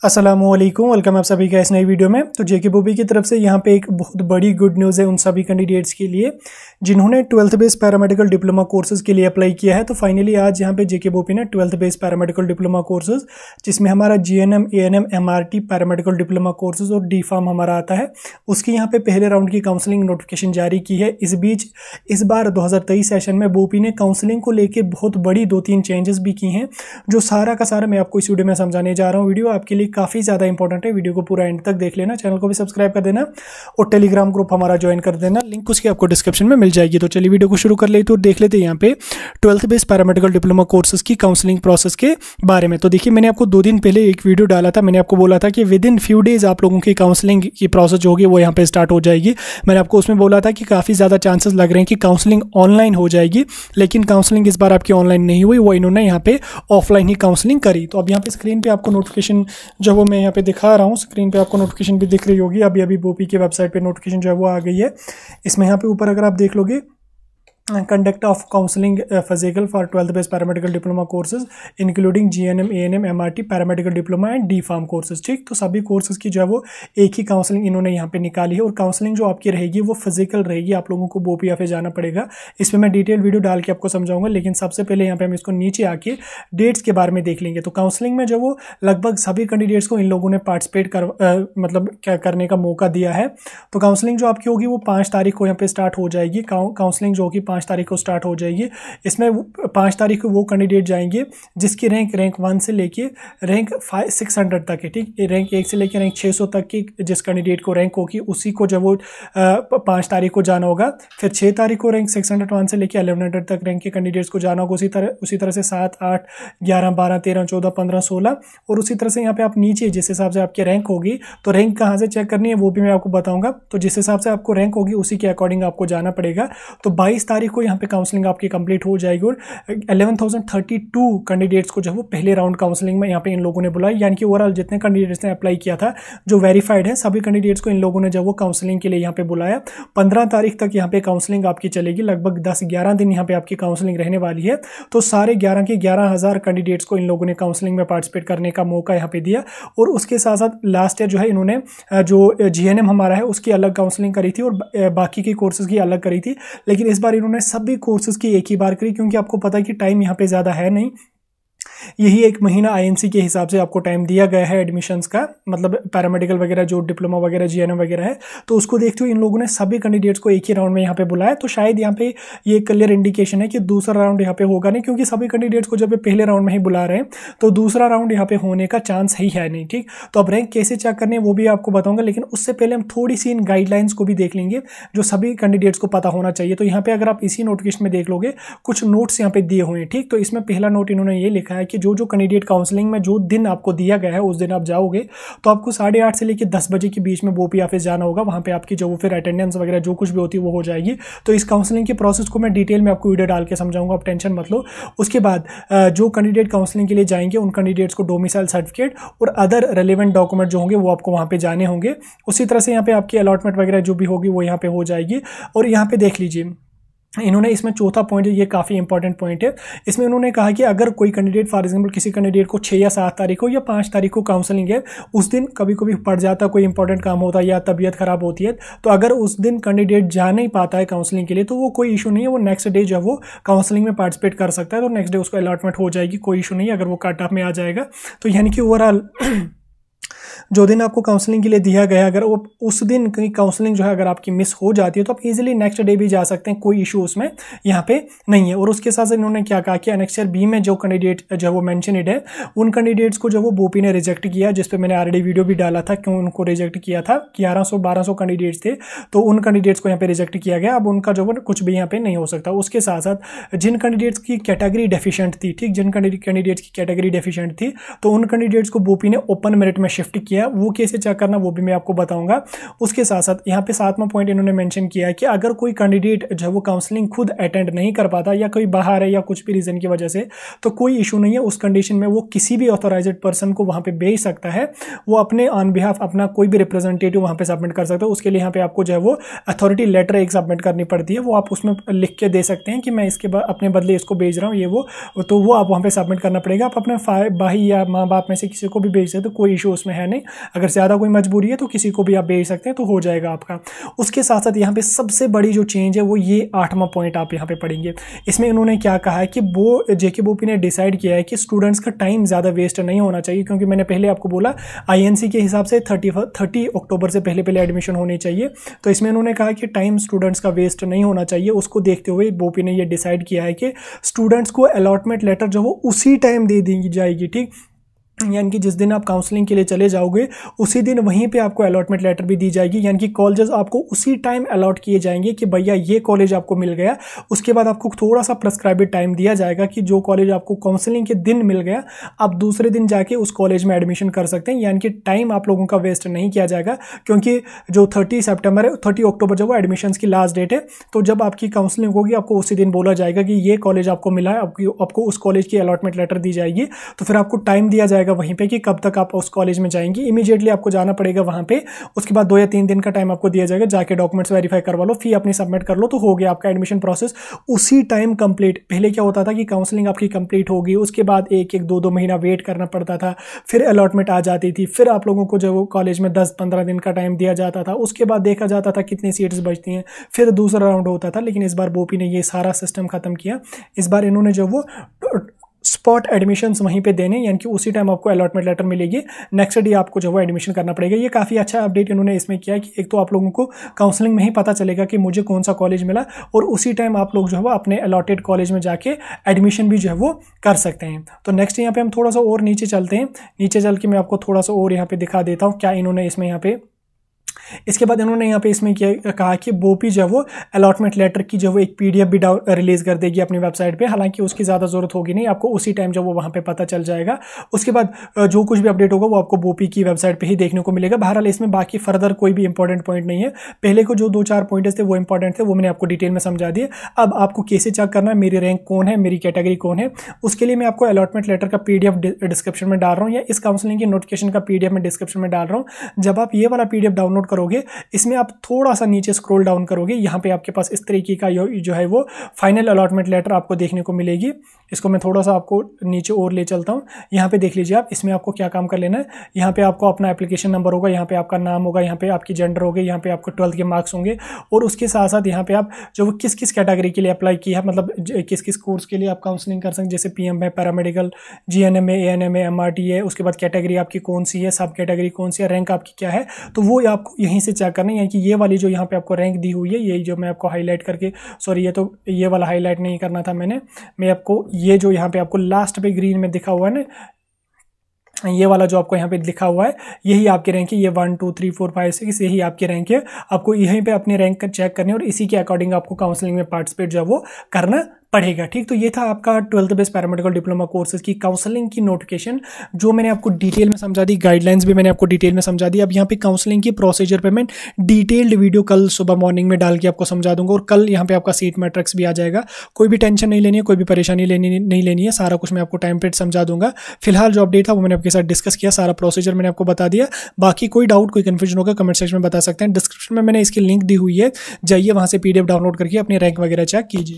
अस्सलामुअलैकुम, वेलकम आप सभी का इस नई वीडियो में। तो जेके बोपी की तरफ से यहाँ पे एक बहुत बड़ी गुड न्यूज़ है उन सभी कैंडिडेट्स के लिए जिन्होंने 12th base paramedical diploma courses के लिए अप्लाई किया है। तो फाइनली आज यहाँ पे जेके बोपी ने 12th base paramedical diploma courses जिसमें हमारा GNM, ANM, MRT paramedical diploma courses और डी फार्म हमारा आता है, उसकी यहाँ पे पहले राउंड की काउंसलिंग नोटिफिकेशन जारी की है। इस बीच इस बार 2023 सेशन में बोपी ने काउंसलिंग को लेकर बहुत बड़ी 2-3 चेंजेस भी की हैं, जो सारा का सारा मैं आपको इस वीडियो में समझाने जा रहा हूँ। वीडियो आपके लिए काफ़ी ज़्यादा इंपॉर्टेंट है, वीडियो को पूरा एंड तक देख लेना, चैनल को भी सब्सक्राइब कर देना और टेलीग्राम ग्रुप हमारा ज्वाइन कर देना, लिंक उसकी आपको डिस्क्रिप्शन में मिल जाएगी। तो चलिए वीडियो को शुरू कर लेते और देख लेते हैं यहाँ पे 12th base paramedical diploma courses की काउंसलिंग प्रोसेस के बारे में। तो देखिए, मैंने आपको 2 दिन पहले एक वीडियो डाला था, मैंने आपको बोला था कि विद इन फ्यू डेज आप लोगों की काउंसलिंग की प्रोसेस जो होगी वो यहाँ पे स्टार्ट हो जाएगी। मैंने आपको उसमें बोला था कि काफ़ी ज़्यादा चांसेस लग रहे हैं कि काउंसलिंग ऑनलाइन हो जाएगी, लेकिन काउंसलिंग इस बार आपकी ऑनलाइन नहीं हुई, वो इन्होंने यहाँ पे ऑफलाइन ही काउंसलिंग करी। तो अब यहाँ पे स्क्रीन पे आपको नोटिफिकेशन जो वो मैं यहाँ पे दिखा रहा हूँ, स्क्रीन पे आपको नोटिफिकेशन भी दिख रही होगी। अभी बोपी की वेबसाइट पे नोटिफिकेशन जो है वो आ गई है। इसमें यहाँ पे ऊपर अगर आप देख लोगे, conduct of counselling physical for 12th base paramedical diploma courses including GNM, ANM, MRT paramedical diploma and D pharm courses. ठीक, तो सभी कोर्सेज की जो है वो एक ही काउंसलिंग इन्होंने यहाँ पे निकाली है और काउंसलिंग जो आपकी रहेगी वो फिजिकल रहेगी, आप लोगों को बोपी ऑफिस जाना पड़ेगा। इसमें मैं डिटेल वीडियो डाल के आपको समझाऊंगा, लेकिन सबसे पहले यहाँ पे हम इसको नीचे आके डेट्स के बारे में देख लेंगे। तो काउंसलिंग में जो वो लगभग सभी कैंडिडेट्स को इन लोगों ने पार्टिसिपेट मतलब क्या करने का मौका दिया है। तो काउंसलिंग जो आपकी होगी वो 5 तारीख को यहाँ पे स्टार्ट हो जाएगी। काउंसलिंग जो होगी 5 तारीख को स्टार्ट हो जाएगी। इसमें 5 तारीख को वो कैंडिडेट जाएंगे जिसकी रैंक 1 से लेके रैंक 600 तक है। ठीक, रैंक 1 से लेके रैंक 600 तक की जिस कैंडिडेट को रैंक होगी उसी को जब वो 5 तारीख को जाना होगा। फिर 6 तारीख को रैंक 601 से लेके 1100 तक रैंक के कैंडिडेट्स को जाना होगा। उसी तरह से 7, 8, 11, 12, 13, 14, 15, 16 और उसी तरह से यहाँ पे आप नीचे जिस हिसाब से आपकी रैंक होगी, तो रैंक कहाँ से चेक करनी है वो भी मैं आपको बताऊंगा। तो जिस हिसाब से आपको रैंक होगी उसी के अकॉर्डिंग आपको जाना पड़ेगा। तो 22 तारीख को यहाँ पे काउंसलिंग आपकी कंप्लीट हो जाएगी और 11,032 कैंडिडेट्स को जो वो पहले राउंड काउंसलिंग में यहाँ पे इन लोगों ने बुलाया, यानी कि ओवरऑल जितने कैंडिडेट्स ने अप्लाई किया था जो वेरीफाइड है सभी कैंडिडेट्स को इन लोगों ने जब वो काउंसलिंग के लिए यहाँ पे बुलाया। 15 तारीख तक यहाँ पे काउंसलिंग आपकी चलेगी, लगभग 10-11 दिन यहाँ पे आपकी काउंसलिंग रहने वाली है। तो सारे 11 के 11,000 कैंडिडेट्स को इन लोगों ने काउंसलिंग में पार्टिसिपेट करने का मौका यहाँ पे दिया। और उसके साथ साथ लास्ट ईयर जो है इन्होंने जो जीएनएम हमारा है उसकी अलग काउंसलिंग करी थी और बाकी के कोर्सेज की अलग करी थी, लेकिन इस बार इन्होंने सभी कोर्सेज की एक ही बार करी, क्योंकि आपको पता है कि टाइम यहाँ पे ज़्यादा है नहीं, यही 1 महीना आईएनसी के हिसाब से आपको टाइम दिया गया है एडमिशन्स का, मतलब पैरामेडिकल वगैरह जो डिप्लोमा वगैरह जीएनएम वगैरह है। तो उसको देखते हुए इन लोगों ने सभी कैंडिडेट्स को एक ही राउंड में यहाँ पे बुलाया। तो शायद यहाँ पे ये क्लियर इंडिकेशन है कि दूसरा राउंड यहाँ पे होगा नहीं, क्योंकि सभी कैंडिडेट्स को जब पहले राउंड में ही बुला रहे हैं तो दूसरा राउंड यहाँ पे होने का चांस ही है नहीं। ठीक, तो अब रैंक कैसे चेक करनी है वो भी आपको बताऊंगा, लेकिन उससे पहले हम थोड़ी सी इन गाइडलाइंस को भी देख लेंगे जो सभी कैंडिडेट्स को पता होना चाहिए। तो यहाँ पे अगर आप इसी नोटिफिकेशन में देख लोगे, कुछ नोट्स यहाँ पे दिए हुए हैं। ठीक, तो इसमें पहला नोट इन्होंने ये लिखा है कि जो कैंडिडेट काउंसलिंग में जो दिन आपको दिया गया है उस दिन आप जाओगे तो आपको 8:30 से लेकर 10 बजे के बीच में बोपी ऑफिस जाना होगा। वहां पे आपकी जो फिर अटेंडेंस वगैरह जो कुछ भी होती है वो हो जाएगी। तो इस काउंसलिंग के प्रोसेस को मैं डिटेल में आपको वीडियो डाल के समझाऊंगा, आप टेंशन मत लो। उसके बाद जो कैंडिडेट काउंसलिंग के लिए जाएंगे उन कैंडिडेट्स को डोमिसाइल सर्टिफिकेट और अदर रेलिवेंट डॉक्यूमेंट जो होंगे वो आपको वहां पे जाने होंगे। उसी तरह से यहाँ पे आपकी अलॉटमेंट वगैरह जो भी होगी वो यहाँ पे हो जाएगी। और यहाँ पे देख लीजिए, इन्होंने इसमें चौथा पॉइंट, ये काफ़ी इंपॉर्टेंट पॉइंट है, इसमें उन्होंने कहा कि अगर कोई कैंडिडेट फॉर एग्जांपल किसी कैंडिडेट को 6 या 7 तारीख को या 5 तारीख को काउंसलिंग है, उस दिन कभी कभी पड़ जाता, कोई इंपॉर्टेंट काम होता है या तबीयत खराब होती है, तो अगर उस दिन कैंडिडेट जा नहीं पाता है काउंसलिंग के लिए तो वो कोई इशू नहीं है, वो नेक्स्ट डे जो है वो काउंसलिंग में पार्टिसिपेट कर सकता है। तो नेक्स्ट डे उसको अलॉटमेंट हो जाएगी, कोई इशू नहीं है अगर वो कट ऑफ में आ जाएगा। तो यानी कि ओवरऑल जो दिन आपको काउंसलिंग के लिए दिया गया, अगर वो उस दिन कहीं काउंसलिंग जो है अगर आपकी मिस हो जाती है तो आप इजीली नेक्स्ट डे भी जा सकते हैं, कोई इशू उसमें यहाँ पे नहीं है। और उसके साथ इन्होंने क्या कहा कि एनेक्सर बी में जो कैंडिडेट जो है वो मेंशनड है उन कैंडिडेट्स को जो वो बोपी ने रिजेक्ट किया, जिसपे मैंने ऑलरेडी वीडियो भी डाला था क्यों उनको रिजेक्ट किया था। 1100-1200 कैंडिडेट्स थे, तो उन कैंडिडेट्स को यहाँ पे रिजेक्ट किया गया। अब उनका जो कुछ भी यहाँ पे नहीं हो सकता। उसके साथ साथ जिन कैंडिडेट्स की कैटेगरी डेफिशिएंट थी, ठीक, जिन कैंडिडेट्स की कैटेगरी डेफिशिएंट थी तो उन कैंडिडेट्स को बोपी ने ओपन मेरिट में शिफ्ट किया, वो कैसे चेक करना वो भी मैं आपको बताऊंगा। उसके साथ साथ यहाँ पे 7वां पॉइंट इन्होंने मेंशन किया है कि अगर कोई कैंडिडेट जो है वो काउंसलिंग खुद अटेंड नहीं कर पाता या कोई बाहर है या कुछ भी रीजन की वजह से, तो कोई इशू नहीं है। उस कंडीशन में वो किसी भी ऑथोराइज्ड पर्सन को वहां पे भेज सकता है, वो अपने ऑन बिहाफ अपना कोई भी रिप्रेजेंटेटिव वहां पे सबमिट कर सकता है। उसके लिए यहाँ पे आपको जो है वो अथॉरिटी लेटर एक सबमिट करनी पड़ती है, वो आप उसमें लिख के दे सकते हैं कि मैं इसके बाद अपने बदले इसको भेज रहा हूँ ये वो, तो वो आप वहाँ पे सबमिट करना पड़ेगा। आप अपने भाई या माँ बाप में से किसी को भी भेज सकते हो, कोई इशू उसमें है नहीं। अगर ज़्यादा कोई मजबूरी है तो किसी को भी आप भेज सकते हैं, तो हो जाएगा आपका। उसके साथ साथ यहाँ पे सबसे बड़ी जो चेंज है वो ये 8वां पॉइंट आप यहाँ पे पढ़ेंगे। इसमें इन्होंने क्या कहा है कि वो जेकेबीओपी ने डिसाइड किया है कि स्टूडेंट्स का टाइम ज़्यादा वेस्ट नहीं होना चाहिए, क्योंकि मैंने पहले आपको बोला आईएनसी के हिसाब से 30 अक्टूबर से पहले एडमिशन होनी चाहिए। तो इसमें इन्होंने कहा कि टाइम स्टूडेंट्स का वेस्ट नहीं होना चाहिए। उसको देखते हुए बोपी ने ये डिसाइड किया है कि स्टूडेंट्स को अलॉटमेंट लेटर जो वो उसी टाइम दे दी जाएगी, ठीक, यानी कि जिस दिन आप काउंसलिंग के लिए चले जाओगे उसी दिन वहीं पे आपको अलॉटमेंट लेटर भी दी जाएगी, यानी कि कॉलेजेस आपको उसी टाइम अलॉट किए जाएंगे कि भैया ये कॉलेज आपको मिल गया। उसके बाद आपको थोड़ा सा प्रेस्क्राइब्ड टाइम दिया जाएगा कि जो कॉलेज आपको काउंसलिंग के दिन मिल गया आप दूसरे दिन जाके उस कॉलेज में एडमिशन कर सकते हैं, यानी कि टाइम आप लोगों का वेस्ट नहीं किया जाएगा। क्योंकि जो 30 अक्टूबर जब वो एडमिशन की लास्ट डेट है, तो जब आपकी काउंसलिंग होगी आपको उसी दिन बोला जाएगा कि ये कॉलेज आपको मिला है, आपको उस कॉलेज की अलॉटमेंट लेटर दी जाएगी। तो फिर आपको टाइम दिया जाएगा वहीं पे कि कब तक आप उस कॉलेज में जाएंगे। इमीडिएटली आपको जाना पड़ेगा वहां पे, उसके बाद 2 या 3 दिन का टाइम आपको दिया जाएगा, जाके डॉक्यूमेंट्स वेरीफाई करवा लो, फी अपनी सबमिट कर लो, तो हो गया आपका एडमिशन प्रोसेस उसी टाइम कंप्लीट। पहले क्या होता था कि काउंसलिंग आपकी कंप्लीट होगी, उसके बाद 1-2 महीना वेट करना पड़ता था, फिर अलॉटमेंट आ जाती थी, फिर आप लोगों को जो वो कॉलेज में 10-15 दिन का टाइम दिया जाता था, उसके बाद देखा जाता था कितनी सीट्स बचती हैं, फिर दूसरा राउंड होता था। लेकिन इस बार बोपी ने ये सारा सिस्टम खत्म किया। इस बार इन्होंने जो वो स्पॉट एडमिशन्स वहीं पे देने, यानी कि उसी टाइम आपको अलॉटमेंट लेटर मिलेगी, नेक्स्ट डे आपको जो है एडमिशन करना पड़ेगा। ये काफ़ी अच्छा अपडेट इन्होंने इसमें किया कि एक तो आप लोगों को काउंसलिंग में ही पता चलेगा कि मुझे कौन सा कॉलेज मिला, और उसी टाइम आप लोग जो है अपने अलॉटेड कॉलेज में जाके एडमिशन भी जो है वो कर सकते हैं। तो नेक्स्ट यहाँ पे हम थोड़ा सा और नीचे चलते हैं। नीचे चल के मैं आपको थोड़ा सा और यहाँ पे दिखा देता हूँ क्या इन्होंने इसमें यहाँ पे। इसके बाद इन्होंने यहाँ पे इसमें कहा कि बोपी जो वो अलॉटमेंट लेटर की जो वो एक पीडीएफ भी रिलीज कर देगी अपनी वेबसाइट पे। हालांकि उसकी ज़्यादा ज़रूरत होगी नहीं, आपको उसी टाइम जो वो वहाँ पे पता चल जाएगा। उसके बाद जो कुछ भी अपडेट होगा वो आपको बोपी की वेबसाइट पे ही देखने को मिलेगा। बहरहाल इसमें बाकी फर्दर कोई भी इंपॉर्टेंट पॉइंट नहीं है। पहले को जो 2-4 पॉइंट्स थे वो इंपॉर्टेंट थे, वो मैंने आपको डिटेल में समझा दिए। अब आपको कैसे चेक करना है मेरी रैंक कौन है, मेरी कैटेगरी कौन है, उसके लिए मैं आपको अलॉटमेंट लेटर का पीडीएफ डिस्क्रिप्शन में डाल रहा हूँ, या इस काउंसलिंग की नोटिफिकेशन का पीडीएफ में डिस्क्रिप्शन में डाल रहा हूँ। जब आप ये वाला पीडीएफ डाउनलोड करोगे, इसमें आप थोड़ा सा नीचे स्क्रॉल डाउन करोगे, यहाँ पे आपके पास इस तरीके का जो है वो फाइनल अलॉटमेंट लेटर आपको देखने को मिलेगी। इसको मैं थोड़ा सा आपको नीचे और ले चलता हूँ। यहाँ पे देख लीजिए आप, इसमें आपको क्या काम कर लेना है। यहाँ पे आपको अपना एप्लीकेशन नंबर होगा, यहाँ पे आपका नाम होगा, यहाँ पे आपकी जेंडर होगी, यहाँ पे आपको 12th के मार्क्स होंगे, और उसके साथ साथ यहाँ पे आप जो किस किस कैटेगरी के लिए अप्लाई किया है, मतलब किस किस कोर्स के लिए आप काउंसलिंग कर सकते हैं, जैसे पीएम है, पैरामेडिकल, जीएनएम है, एएनएम है, एमआरटी है, उसके बाद कैटेगरी आपकी कौन सी है, सब कैटेगरी कौन सी है, रैंक आपकी क्या है, तो वो आपको यहीं से चेक करना है। यानी कि ये वाली जो यहाँ पे आपको रैंक दी हुई है, यही जो मैं आपको हाईलाइट करके, सॉरी ये वाला हाईलाइट नहीं करना था मैं आपको ये जो यहाँ पे आपको लास्ट पे ग्रीन में दिखा हुआ है ना, ये वाला जो आपको यहाँ पे लिखा हुआ है, यही आपकी रैंक है। ये 1 2 3 4 5 6 यही आपकी रैंक है। आपको यहीं पे अपनी रैंक चेक करनी है और इसी के अकॉर्डिंग आपको काउंसलिंग में पार्टिसिपेट जो है वो करना पड़ेगा। ठीक, तो ये था आपका 12th based paramedical diploma courses की काउंसलिंग की नोटिफिकेशन, जो मैंने आपको डिटेल में समझा दी, गाइडलाइंस भी मैंने आपको डिटेल में समझा दी। अब यहाँ पे काउंसलिंग की प्रोसीजर पे मैं डिटेल्ड वीडियो कल सुबह मॉर्निंग में डाल के आपको समझा दूंगा, और कल यहाँ पे आपका सीट मैट्रिक्स भी आ जाएगा। कोई भी टेंशन नहीं लेनी है, कोई भी परेशानी नहीं लेनी है, सारा कुछ मैं आपको टाइम पे समझा दूंगा। फिलहाल जो अपडेट था वो मैंने आपके साथ डिस्कस किया, सारा प्रोसीजर मैंने आपको बता दिया। बाकी कोई डाउट, कोई कन्फ्यूजन होगा कमेंट सेक्शन में बता सकते हैं। डिस्क्रिप्शन में मैंने इसकी लिंक दी हुई है, जाइए वहाँ से पीडीएफ डाउनलोड करके अपनी रैंक वगैरह चेक कीजिए।